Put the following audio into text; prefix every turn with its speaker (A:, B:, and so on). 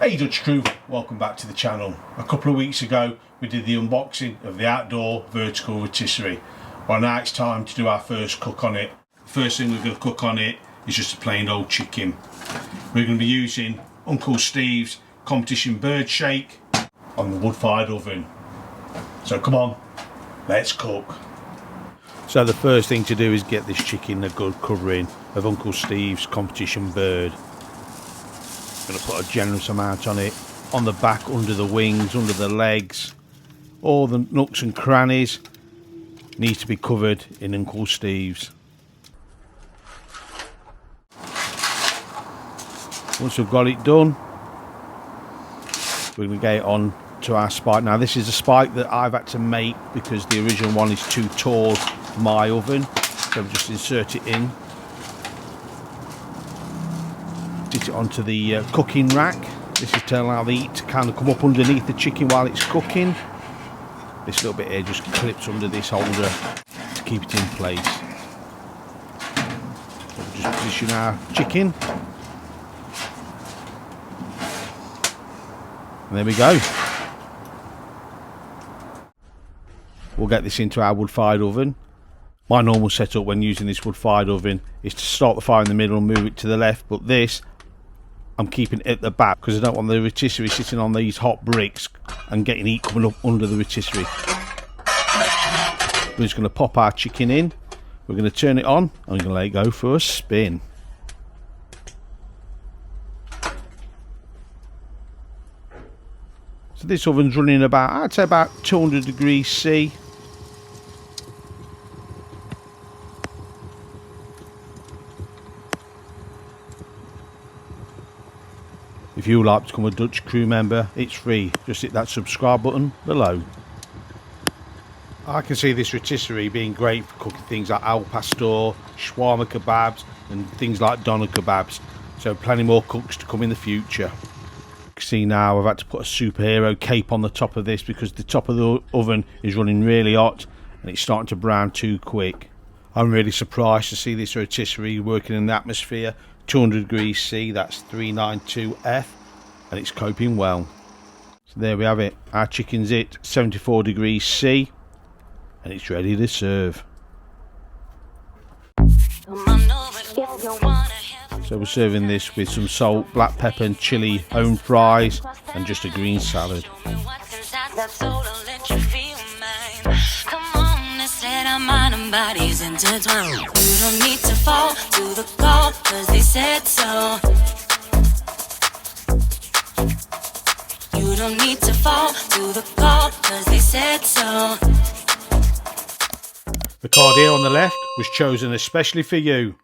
A: Hey Dutch crew, welcome back to the channel. A couple of weeks ago we did the unboxing of the Outdoor Vertical Rotisserie. Well, now it's time to do our first cook on it. First thing we're going to cook on it is just a plain old chicken. We're going to be using Uncle Steve's competition bird shake on the wood-fired oven. So come on, let's cook. So the first thing to do is get this chicken a good covering of Uncle Steve's competition bird. Going to put a generous amount on it, on the back, under the wings, under the legs, all the nooks and crannies need to be covered in Uncle Steve's. Once we've got it done, we're going to get it on to our spike. Now this is a spike that I've had to make because the original one is too tall for my oven, so just insert it in. Sit it onto the cooking rack. This is to allow the heat to kind of come up underneath the chicken while it's cooking. This little bit here just clips under this holder to keep it in place. So we'll just position our chicken. And there we go. We'll get this into our wood-fired oven. My normal setup when using this wood-fired oven is to start the fire in the middle and move it to the left, but this I'm keeping it at the back because I don't want the rotisserie sitting on these hot bricks and getting heat coming up under the rotisserie. We're just going to pop our chicken in. We're going to turn it on and we're going to let it go for a spin. So this oven's running about, I'd say about 200 degrees C. If you would like to become a Dutch crew member, it's free. Just hit that subscribe button below. I can see this rotisserie being great for cooking things like al pastor, shawarma kebabs and things like doner kebabs. So plenty more cooks to come in the future. You can see now I've had to put a superhero cape on the top of this because the top of the oven is running really hot and it's starting to brown too quick. I'm really surprised to see this rotisserie working in the atmosphere. 200 degrees C, that's 392F, and it's coping well. So there we have it. Our chicken's at 74 degrees C, and it's ready to serve. So we're serving this with some salt, black pepper and chili home fries, and just a green salad. Our mind and bodies intertwined. You don't need to fall to the call, cause they said so. You don't need to fall to the call, cause they said so. The card here on the left was chosen especially for you.